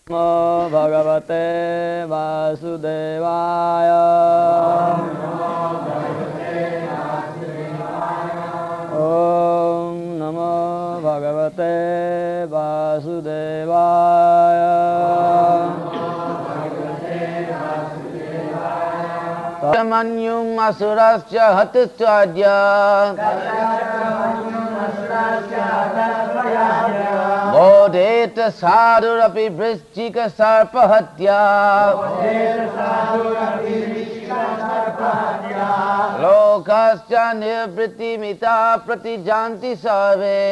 नमो भगवते वासुदेवाय। ॐ नमो भगवते वासुदेवाय। तमन्युम् असुरस्य हतस्त्वाद्य बोधेत साधुरपि वृश्चिक सर्पहत्या। लोकस्य निवृत्तिमिता प्रतिजान्ति सर्वे।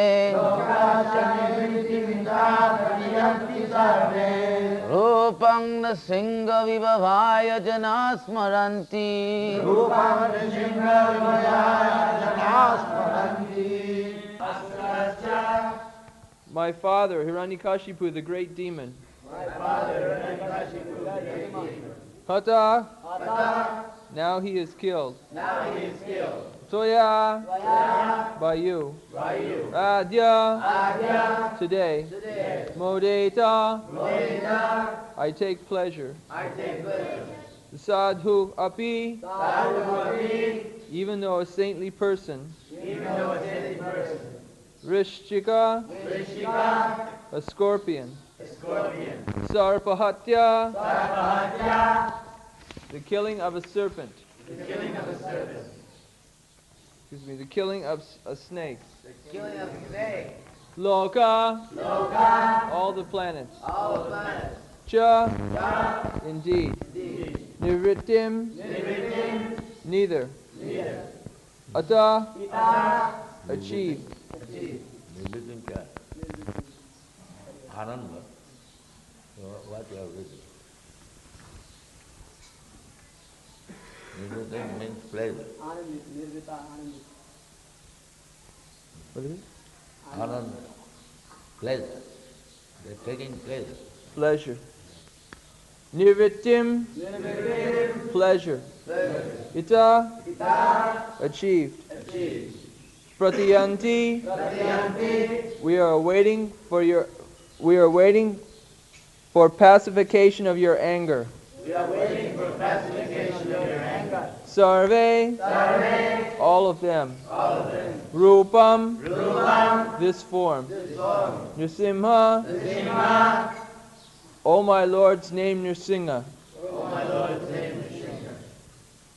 रूपं नृसिंहविभवाय जनाः स्मरन्ति। My father, Hiranyakashipu, the great demon. Hata. Now he is killed. Toya. By you. Adya. Today. Modeta. I take pleasure. Sadhu api. Even though a saintly person. Rishchika, a scorpion. Sarpahatya, the killing of a serpent. Excuse me, the killing of a snake. Loka, all the planets. Cha, indeed. Nivrittim, neither. Ata, achieved. Nirvitim kya? Ananda. What you have written? Nirvitim means pleasure. What is it? Ananda. Pleasure. They're taking pleasure. Pleasure. Nirvittim, pleasure. Ita, achieved. Pratiyanti, we are waiting for pacification of your anger. Sarve, all of them. Rupam, this form. Nrsimha, O my Lord's name Nrsimha.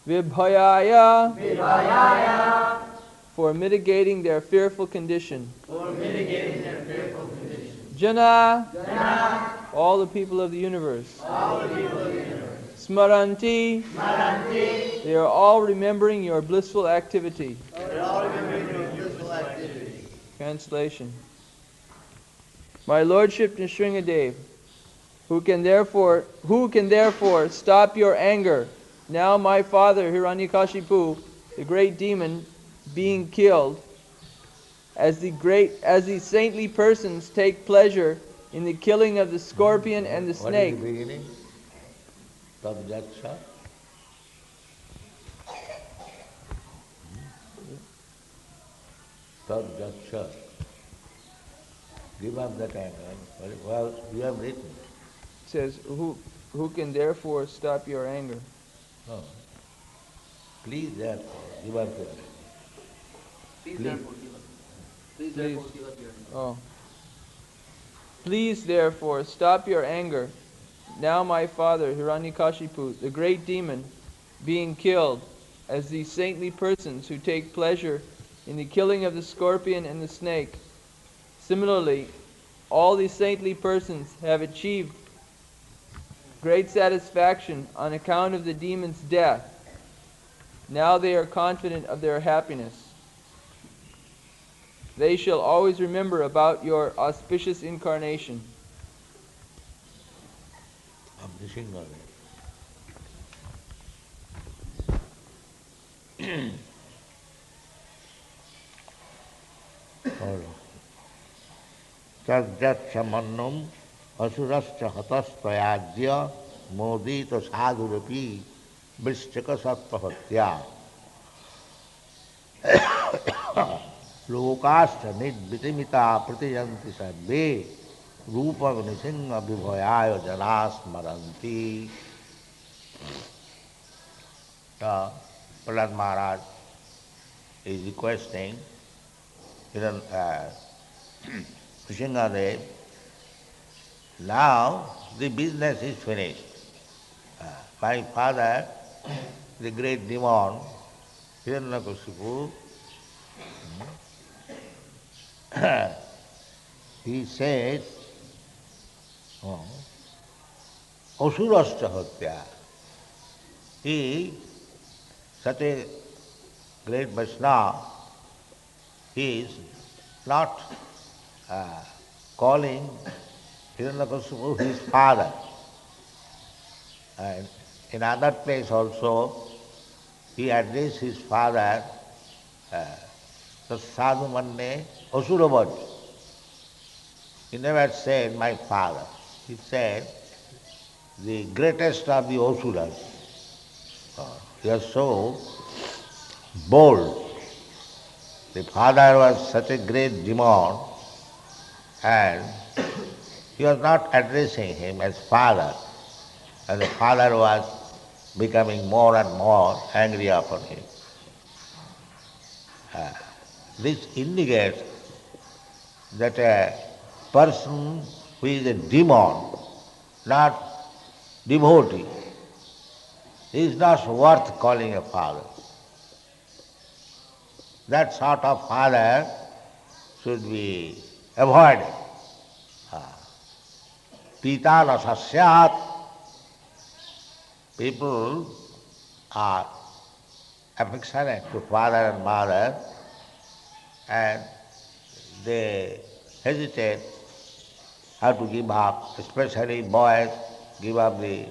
Vibhayaya, for mitigating their fearful condition. Jana, all the people of the universe. Smaranti, they are all remembering your blissful activity. Translation. My Lordship Nrsingadev, who can therefore stop your anger? Now my father Hiranyakashipu, the great demon, being killed, as the saintly persons take pleasure in the killing of the scorpion and the snake. What is the beginning? Tadjatsha. Tadjatsha. Give up that anger. Well, you have written. It says, who can therefore stop your anger? No. Please therefore give up that anger. Please therefore stop your anger. Now my father Hiranyakashipu, the great demon, being killed, as these saintly persons who take pleasure in the killing of the scorpion and the snake. Similarly, all these saintly persons have achieved great satisfaction on account of the demon's death. Now they are confident of their happiness. They shall always remember about your auspicious incarnation. Tadjat samannam asurascha hatastayajya modita sadhurapi vrishchaka sattvahatya lokascha nidvitimita pratiyanti sarve Rupa Nisinga Vibhayaya Janas Maranti. Prahlad Maharaj is requesting Nrsingadev, now the business is finished. My father, the great demon, Hiranyakashipu, he says, Asurascha Hatya. He, such a great Vaishnava, he is not calling Hiranyakashipu his father. And in other place also, he addressed his father, Sadhu Manne Asuravaj. He never said, my father. He said, the greatest of the Asuras. He was so bold. The father was such a great demon, and he was not addressing him as father. And the father was becoming more and more angry upon him. This indicates that a person who is a demon, not devotee, is not worth calling a father. That sort of father should be avoided. Pita nasasyat. People are affectionate to father and mother, and they hesitate how to give up, especially boys give up the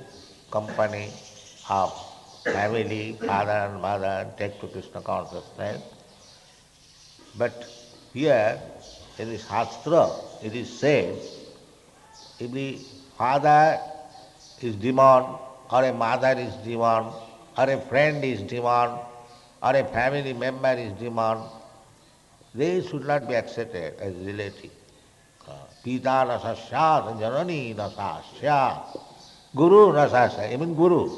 company of family, father and mother, and take to Krishna consciousness. But here, in the Shastra, it is said, if the father is demon, or a mother is demon, or a friend is demon, or a family member is demon, they should not be accepted as relative. Pita nasasyat, janani nasasyat, guru nasasyat, even guru.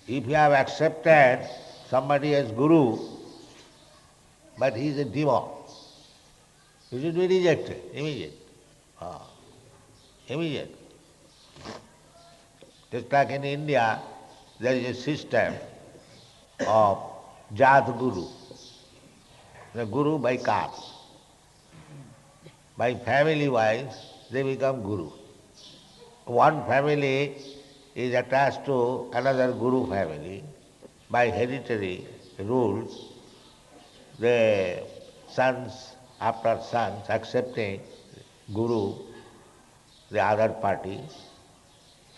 If you have accepted somebody as guru, but he is a demon, he should be rejected, immediate. Immediate. Just like in India, there is a system of Jat Guru. The Guru by caste. By family wise, they become Guru. One family is attached to another Guru family. By hereditary rules, the sons after sons accepting Guru, the other party,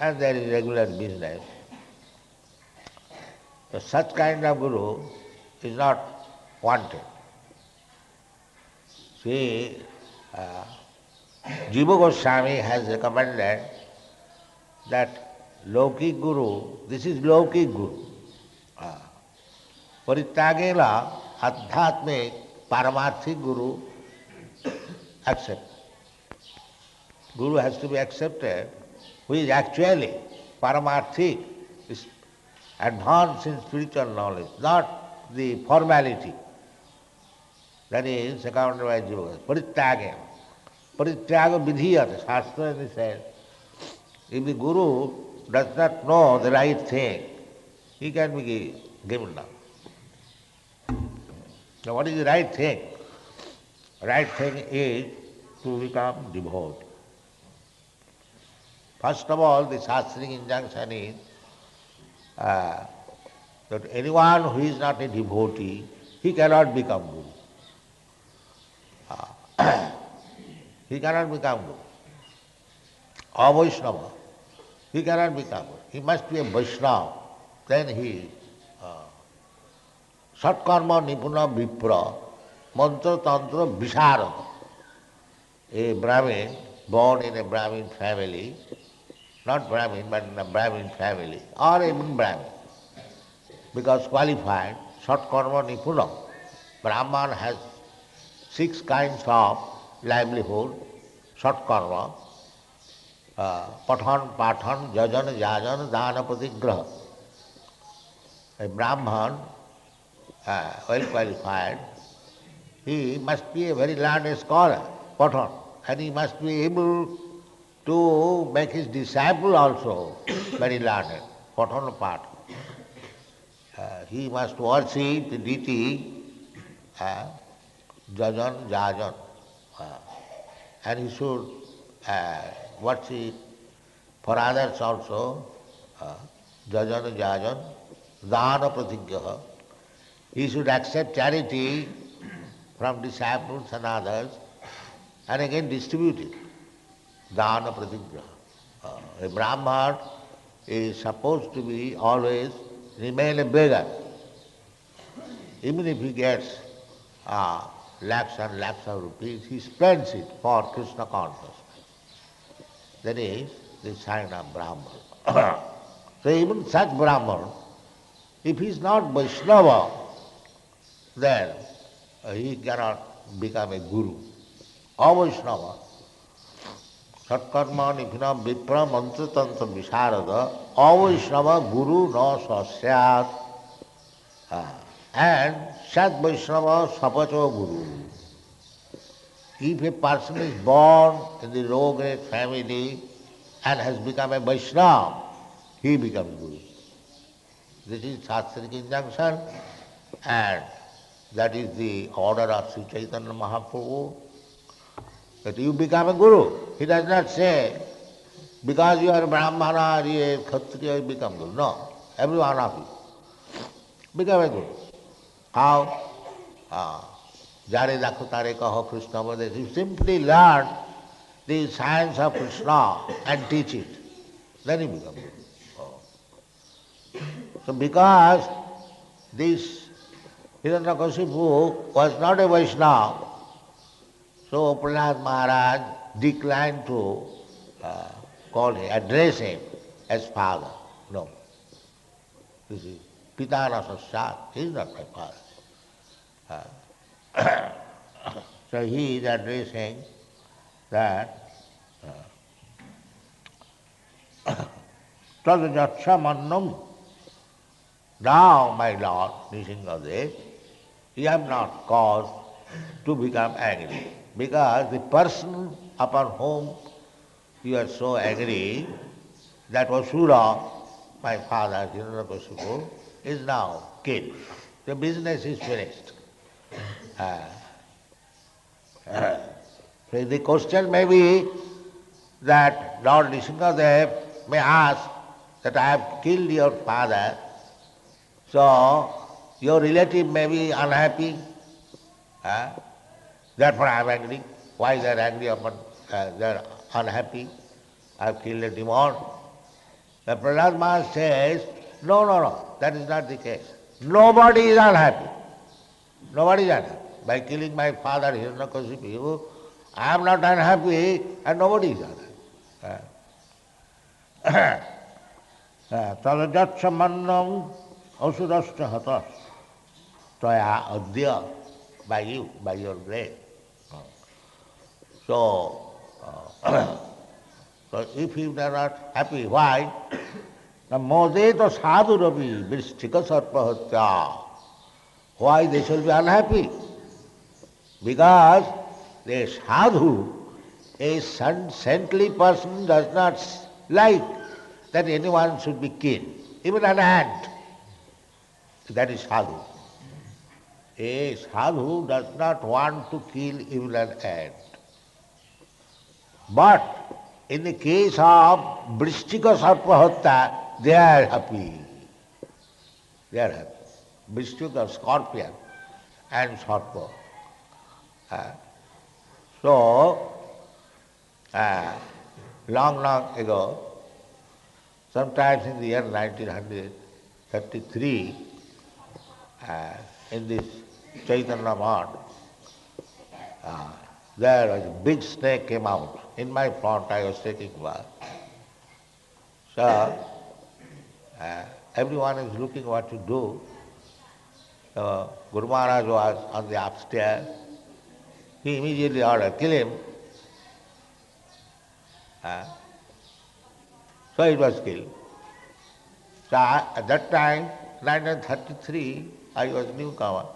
and there is regular business. So such kind of Guru is not wanted. See, Jiva Goswami has recommended that Lokik Guru, this is Lokik Guru. Parityagela Adhyatmik Paramarthik Guru accept. Guru has to be accepted who is actually Paramarthik, is advanced in spiritual knowledge, not the formality. That is accounted by Jiva. Parityagela. Parityaga vidhiyat, Shastra says, if the Guru does not know the right thing, he can be given down. So what is the right thing? Right thing is to become devotee. First of all, the Shastric injunction is that anyone who is not a devotee, he cannot become Guru. He cannot become Guru. Avaishnava, he cannot become Guru. He must be a Vaishnava. Then he is Satkarma Nipuna Vipra, Mantra Tantra Visharada. A Brahmin born in a Brahmin family, not Brahmin but in a Brahmin family, or even Brahmin, because qualified, Satkarma Nipuna. Brahman has 6 kinds of livelihood, Satkarma, Pathan, Pathan, Jajan, Jajan, Dana, Pratigraha. A Brahman, well qualified, he must be a very learned scholar, Pathan, and he must be able to make his disciple also very learned, Pathan Pat. He must worship the deity, Jajan, Jajan, and he should worship for others also, Jajan, Jajan, Dana Pratigyaha. He should accept charity from disciples and others and again distribute it. Dana Pratigyaha. A Brahman is supposed to be always remain a beggar. Even if he gets lakhs and lakhs of rupees, he spends it for Krishna consciousness. That is the sign of Brahman. So even such Brahman, if he is not Vaishnava, then he cannot become a guru. Avaishnava, Satkarma nifina vipra mantra tantra visharada, Avaishnava guru na sasyat, and Sat Vaishnava sapacho guru. If a person is born in the low-grade family and has become a Vaishnava, he becomes guru. This is Shastric injunction, and that is the order of Sri Chaitanya Mahaprabhu, that you become a guru. He does not say, because you are a Brahmana or you are a Kshatriya, you become guru. No, every one of you become a guru. How? Jare dakho tare kaho Krishna vade. You simply learn the science of Krishna and teach it. Then you become guru. So because this Hiranyakashipu was not a Vaishnava, so Prahlad Maharaj declined to address him as father. No. This is Pitana Sasyat. He is not my father. So he is addressing that Tadajatsha Mannam. Now, my Lord, Nrisimhadev, you have not cause to become angry, because the person upon whom you are so angry, that Asura, my father, Hiranyakashipu, is now killed. The business is finished. So the question may be that Lord Nrisimhadev may ask that I have killed your father, so your relative may be unhappy, therefore I am angry. Why they are angry upon, they are unhappy? I have killed a demon. The Prahlad Maharaj says, no, that is not the case. Nobody is unhappy. Nobody is unhappy. By killing my father Hiranyakashipu, I am not unhappy and nobody is unhappy. Tadajatsha mannam asudascha hatas tvaya adya, by you, by your grace. So if you are not happy, why? Modeta sadhurapi vrishtika sarpahatya. Why they shall be unhappy? Because the sadhu, a saintly person, does not like that anyone should be killed, even an ant. That is sadhu. A sadhu does not want to kill even an ant. But in the case of Vrishtika Sarpahatta, they are happy. They are happy. Vrishtika, scorpion, and Sarpa. So, long ago, sometimes in the year 1933, in this Chaitanya Math, there was a big snake came out. In my front I was taking bath. So, everyone is looking what to do. Guru Maharaj was on the upstairs. He immediately ordered, kill him. So it was killed. So at that time, 1933, I was newcomer.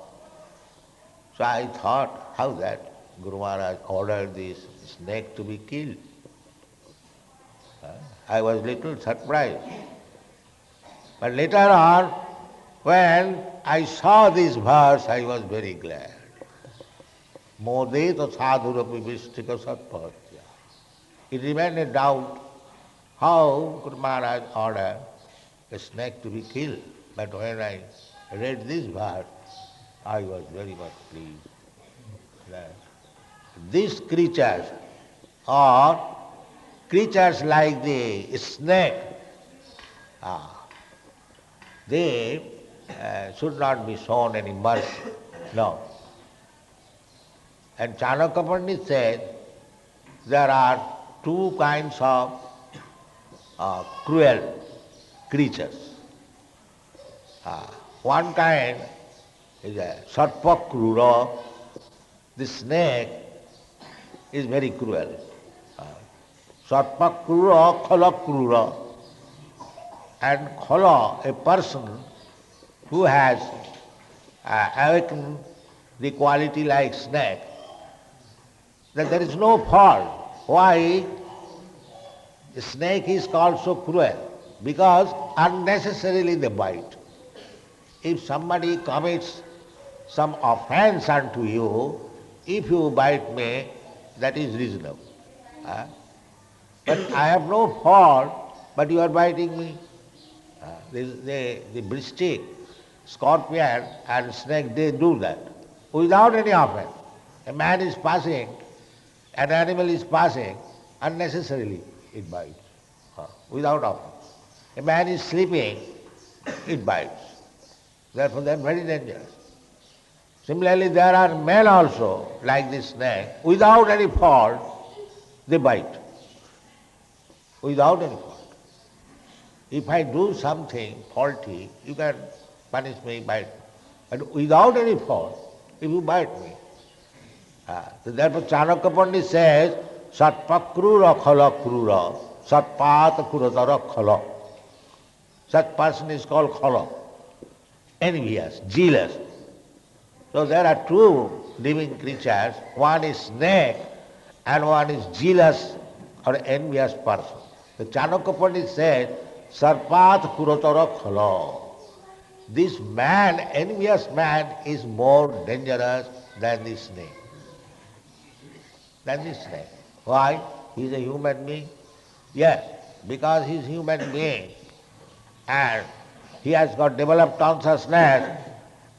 So I thought, how that Guru Maharaj ordered this snake to be killed. I was little surprised. But later on, when I saw this verse, I was very glad. Modeta sadhurapi vistika satpatya. It remained a doubt how Guru Maharaj ordered a snake to be killed. But when I read this verse, I was very much pleased that these creatures are creatures like the snake. They should not be shown any mercy. No. And Chanakya Pandit said there are two kinds of cruel creatures. One kind is a Sarpa Krura. The snake is very cruel. Sarpa Krura, Khala Krura. And Khala, a person who has awakened the quality like snake, that there is no fault. Why? The snake is called so cruel? Because unnecessarily they bite. If somebody commits some offense unto you, if you bite me, that is reasonable. But I have no fault, but you are biting me. The bistic, scorpion and snake, they do that without any offense. A man is passing, an animal is passing, unnecessarily it bites, without offense. A man is sleeping, it bites. Therefore they are very dangerous. Similarly, there are men also, like this snake, without any fault, they bite. Without any fault. If I do something faulty, you can punish me, bite me. But without any fault, if you bite me. So therefore Chanakya Pandit says, Satpakrura khala krura, satpat kuratara khala. Such person is called khala, envious, jealous. So there are two living creatures, one is snake and one is jealous or envious person. The Chanakya Pandit said, Sarpat kuratara khala. This man, envious man, is more dangerous than the snake. Than the snake. Why? He is a human being. Yes, because he is a human being and he has got developed consciousness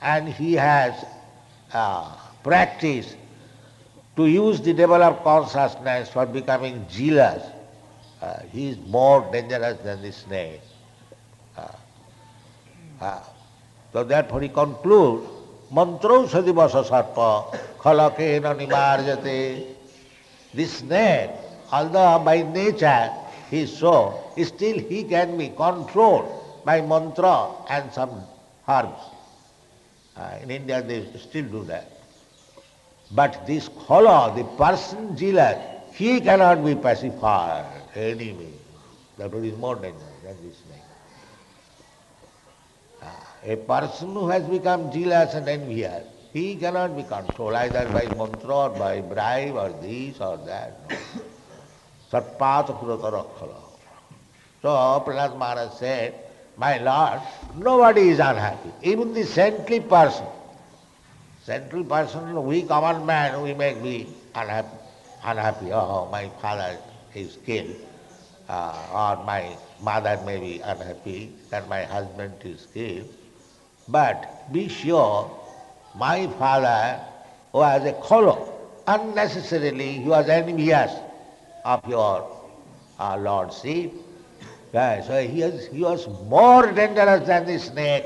and he has practiced to use the developed consciousness for becoming jealous. He is more dangerous than the snake. So therefore he concludes, Mantrau sadivasa sarpa khalakena nimarjate. This snake, although by nature he is so, still he can be controlled by mantra and some herbs. In India they still do that. But this khala, the person jealous, he cannot be pacified anyway. That is more dangerous than this snake. A person who has become jealous and envious, he cannot be controlled either by mantra or by bribe or this or that. Satpata kuratara khala. So Prahlad Maharaj said, my Lord, nobody is unhappy, even the saintly person. Saintly person, we common man, we may be unhappy. Oh, my father is killed, or my mother may be unhappy that my husband is killed. But be sure, my father was a khala. Unnecessarily he was envious of your lordship. So he was more dangerous than the snake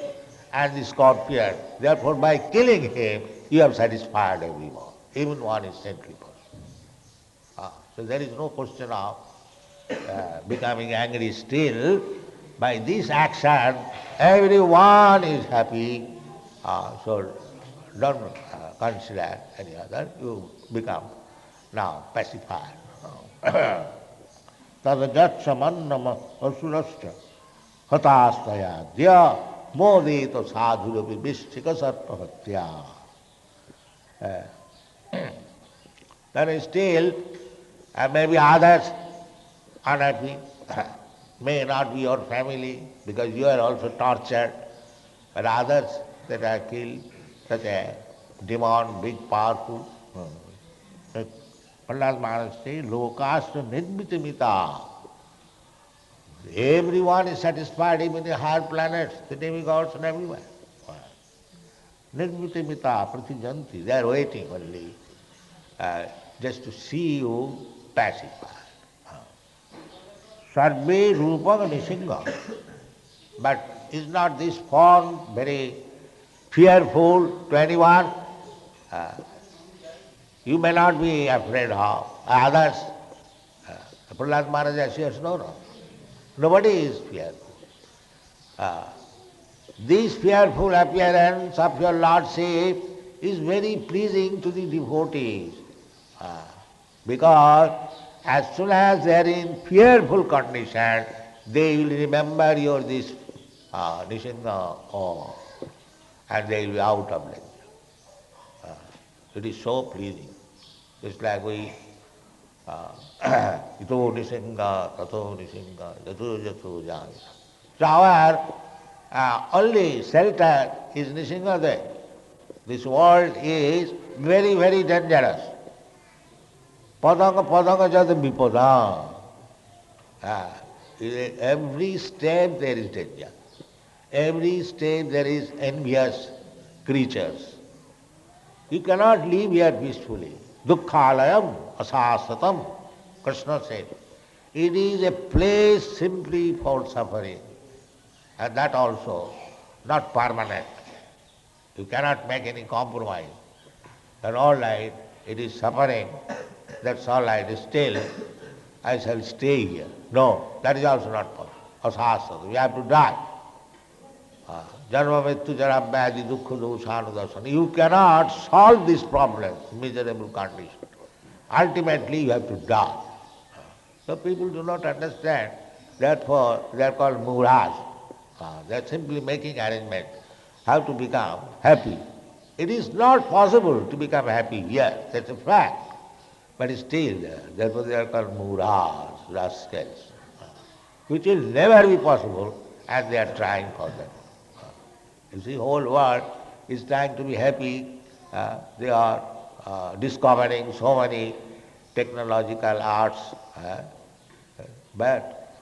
and the scorpion. Therefore by killing him, you have satisfied everyone, even one is saintly person. So there is no question of becoming angry still. By this action, everyone is happy. So don't consider any other. You become now pacified. tadajatsamannam asurascha hatastaya dya modito sadhurapi vistika sarpahatya. Then still, maybe others unhappy, may not be your family because you are also tortured, but others that are killed, such a demon, big, powerful. Prahlad Maharaj says, Lokastra nirmitamita. Everyone is satisfied, even the higher planets, the demigods and everywhere. Nirmitamita pratijanti, they are waiting only just to see you pacified. Sarve rupa nisinga. But is not this form very fearful to anyone? You may not be afraid of others. Prahlad Maharaj says, no. Nobody is fearful. This fearful appearance of your Lordship is very pleasing to the devotees. Because as soon as they are in fearful condition, they will remember your this Nishinga and they will be out of danger. It is so pleasing. It's like we ito Nishinga, tato Nishinga, jato jato jaya. So our only shelter is Nishinga there. This world is very, very dangerous. Padanga padanga jata vipada. Every step there is danger. Every step there is envious creatures. You cannot live here peacefully. Dukkhalayam asasatam, Krishna said. It is a place simply for suffering. And that also not permanent. You cannot make any compromise. And all right, it is suffering. That's all right. Still, I shall stay here. No, that is also not possible. Asasata. We have to die. Janma mrityu jara vyadhi dukkha dosanu darsana. You cannot solve these problems, miserable condition. Ultimately, you have to die. So people do not understand. Therefore, they are called muras. They are simply making arrangements how to become happy. It is not possible to become happy here. That's a fact. But still, therefore they are called muras, rascals, which will never be possible, and they are trying for that. You see, whole world is trying to be happy. They are discovering so many technological arts, but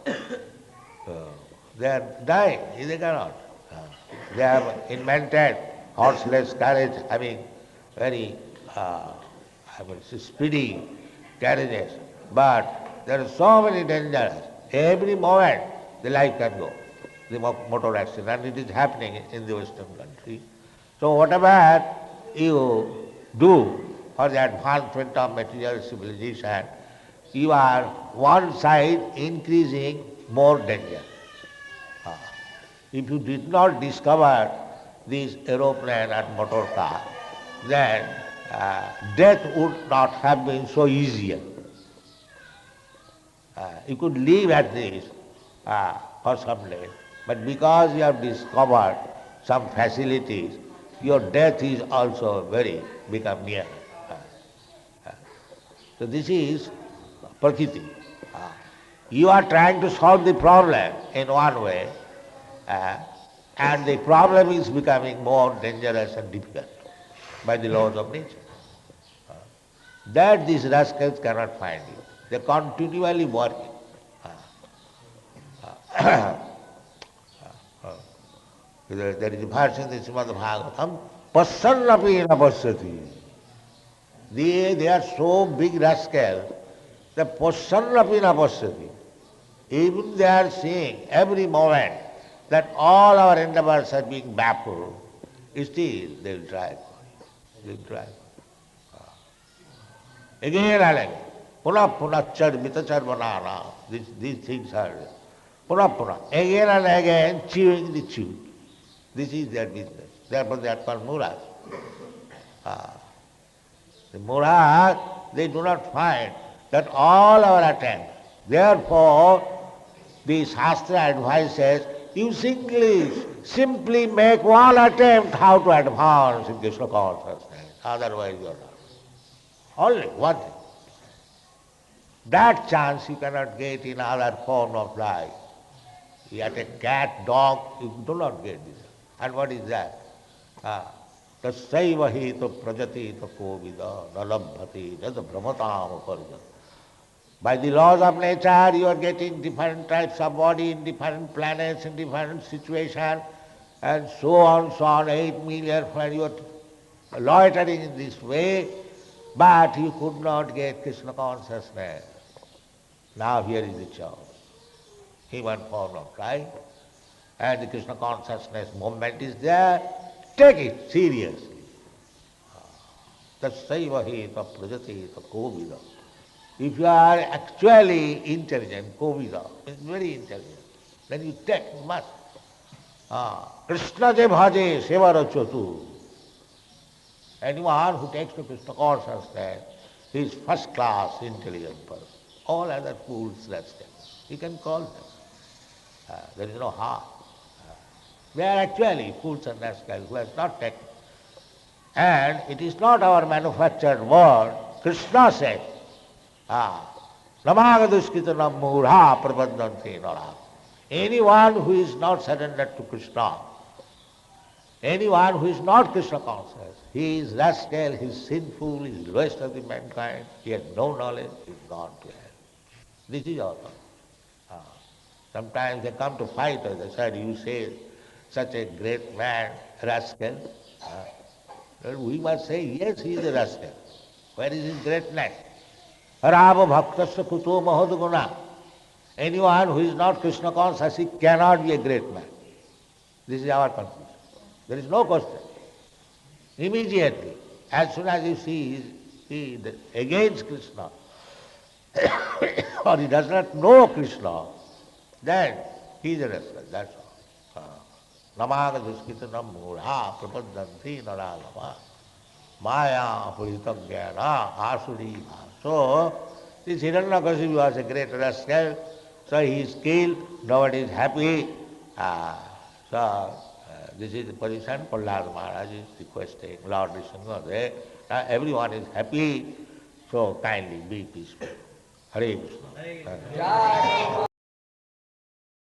they are dying. They cannot. They have invented horseless carriage, very speedy carriages, but there are so many dangers. Every moment the life can go, the motor accident, and it is happening in the Western country. So whatever you do for the advancement of material civilization, you are one side increasing more danger. If you did not discover this aeroplane and motor car, then death would not have been so easier. You could live at this for some days, but because you have discovered some facilities, your death is also become near. So this is Prakriti. You are trying to solve the problem in one way, and the problem is becoming more dangerous and difficult by the laws of nature. That these rascals cannot find it. They are continually working. There is a verse in the Srimad Bhagavatam, Passannapi na pasyati. They are so big rascals that Passannapi na pasyati. Even they are seeing every moment that all our endeavors are being baffled, still they will try. They will try. Again and again. Puna chad mitachar banana. These things are puna. Again and again chewing the chew. This is their business. Therefore they are called muras. The muras, they do not find that all our attempts Therefore, the Shastra advises you simply make one attempt how to advance in Krishna consciousness. Otherwise you are not. Only one thing. That chance you cannot get in other form of life. You have a cat, dog, you do not get this. And what is that? Tassaiva hi to prajati to kovida nalabhati jad brahmatam uparjat. By the laws of nature, you are getting different types of body in different planets, in different situations, and so on, 8 million, and you are loitering in this way, but you could not get Krishna consciousness. Now here is the chance. Human form of life, and the Krishna consciousness movement is there. Take it seriously. Tassaiva hi ta prajati ta kovida. If you are actually intelligent, Kovida, is very intelligent, then you take much. Krishna je bhaje seva rachotu. Anyone who takes to Krishna consciousness, he is first class intelligent person. All other fools, rascals. You can call them. There is no harm. They are actually fools and rascals who has not taken. And it is not our manufactured word. Krishna said, Namagadushkitanam mudha prabandhanti nara. Anyone who is not surrendered to Krishna, anyone who is not Krishna conscious, he is rascal, he is sinful, he is lowest of the mankind, he has no knowledge, he is gone to hell. This is our thought. Sometimes they come to fight us, they said, you say such a great man, rascal. We must say, yes, he is a rascal. Where is his greatness? Rava bhaktasya kuto mahadguna. Anyone who is not Krishna conscious, he cannot be a great man. This is our conclusion. There is no question. Immediately, as soon as you see he is against Krishna, or he does not know Krishna, then he is a rascal, that's all. Namaga duskitanam mudha prapadanti naragama maya puritam jnana asuri. So, this Hiranyakashipu was a great rascal, so he is killed, nobody is happy. This is the position Prahlad Maharaj is requesting, Lord Nrsimha. Everyone is happy, so kindly be peaceful. Hare Krishna.